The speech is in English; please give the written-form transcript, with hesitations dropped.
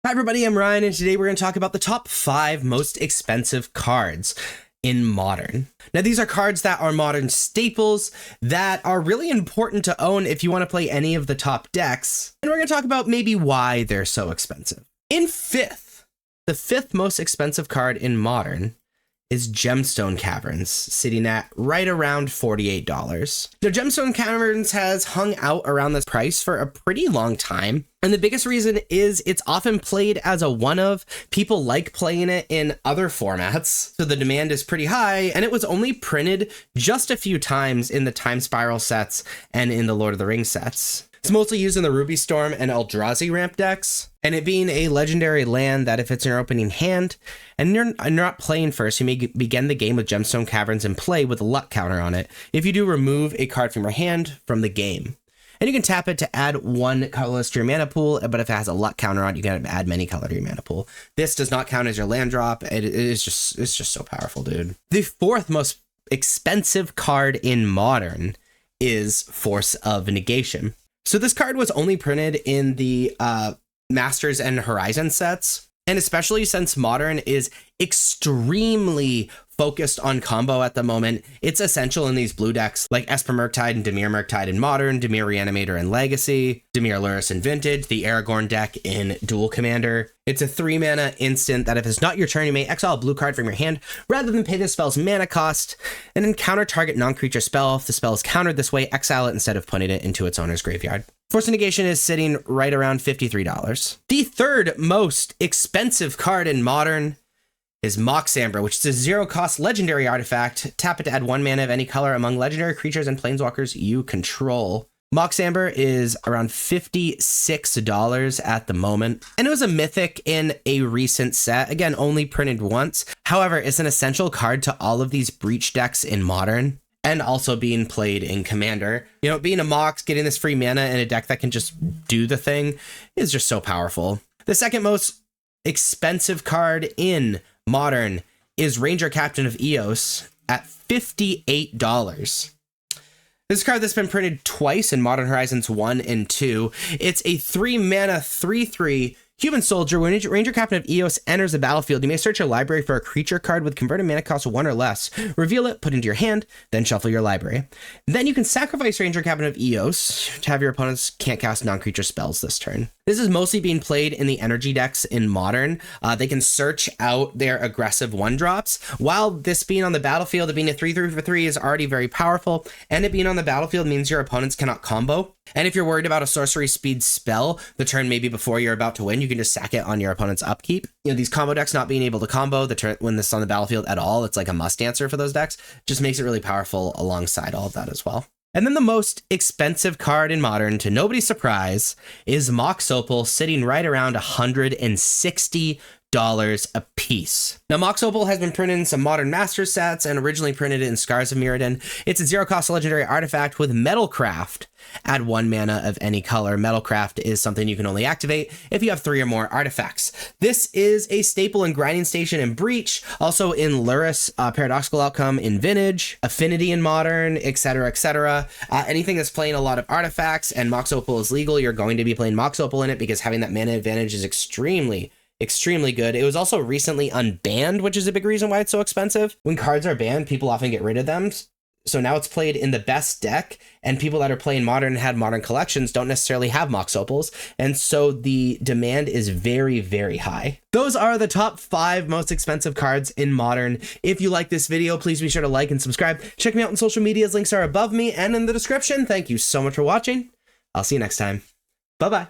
Hi everybody, I'm Ryan, and today we're going to talk about the top 5 most expensive cards in Modern. Now these are cards that are Modern staples that are really important to own if you want to play any of the top decks, and we're going to talk about maybe why they're so expensive. In 5th, the 5th most expensive card in Modern is Gemstone Caverns, sitting at right around $48. Now, Gemstone Caverns has hung out around this price for a pretty long time, and the biggest reason is it's often played as a one-of. People like playing it in other formats, so the demand is pretty high, and it was only printed just a few times in the Time Spiral sets and in the Lord of the Rings sets. It's mostly used in the Ruby Storm and Eldrazi ramp decks, and it being a legendary land that if it's in your opening hand and you're not playing first, you may begin the game with Gemstone Caverns and play with a luck counter on it. If you do, remove a card from your hand from the game. And you can tap it to add 1 colorless to your mana pool, but if it has a luck counter on it, you can add many color to your mana pool. This does not count as your land drop. It's just so powerful, dude. The 4th most expensive card in Modern is Force of Negation. So this card was only printed in the Masters and Horizon sets, and especially since Modern is extremely focused on combo at the moment, it's essential in these blue decks like Esper Murktide and Dimir Murktide in Modern, Dimir Reanimator in Legacy, Dimir Lurrus in Vintage, the Aragorn deck in Dual Commander. It's a 3-mana instant that if it's not your turn, you may exile a blue card from your hand rather than pay the spell's mana cost, and then counter target non-creature spell. If the spell is countered this way, exile it instead of putting it into its owner's graveyard. Force of Negation is sitting right around $53. The 3rd most expensive card in Modern is Mox Amber, which is a 0-cost legendary artifact. Tap it to add 1 mana of any color among legendary creatures and planeswalkers you control. Mox Amber is around $56 at the moment, and it was a mythic in a recent set. Again, only printed once. However, it's an essential card to all of these Breach decks in Modern, and also being played in Commander. You know, being a Mox, getting this free mana in a deck that can just do the thing is just so powerful. The 2nd most expensive card in Modern is Ranger Captain of Eos at $58. This card that's been printed twice in Modern Horizons 1 and 2. It's a 3-mana 3/3 human soldier. When Ranger Captain of Eos enters the battlefield, you may search your library for a creature card with converted mana cost of 1 or less. Reveal it, put it into your hand, then shuffle your library. Then you can sacrifice Ranger Captain of Eos to have your opponents can't cast non-creature spells this turn. This is mostly being played in the energy decks in Modern. They can search out their aggressive 1-drops. While this being on the battlefield, it being a 3/3 for 3 is already very powerful, and it being on the battlefield means your opponents cannot combo. And if you're worried about a sorcery speed spell the turn maybe before you're about to win, you can just sack it on your opponent's upkeep. You know, these combo decks not being able to combo the turn when this is on the battlefield at all, it's like a must answer for those decks, just makes it really powerful alongside all of that as well. And then the most expensive card in Modern, to nobody's surprise, is Mox Opal, sitting right around $160 a piece. Now, Mox Opal has been printed in some Modern Master sets and originally printed in Scars of Mirrodin. It's a 0-cost legendary artifact with Metalcraft. Add 1 mana of any color. Metalcraft is something you can only activate if you have 3 or more artifacts. This is a staple in Grinding Station and Breach, also in Lurrus, Paradoxical Outcome in Vintage, Affinity in Modern, etc., etc. Anything that's playing a lot of artifacts and Mox Opal is legal, you're going to be playing Mox Opal in it because having that mana advantage is extremely good. It was also recently unbanned, which is a big reason why it's so expensive. When cards are banned, people often get rid of them. So now it's played in the best deck, and people that are playing Modern and had Modern collections don't necessarily have Mox Opals, and so the demand is very, very high. Those are the top 5 most expensive cards in Modern. If you like this video, please be sure to like and subscribe. Check me out on social medias. Links are above me and in the description. Thank you so much for watching. I'll see you next time. Bye-bye.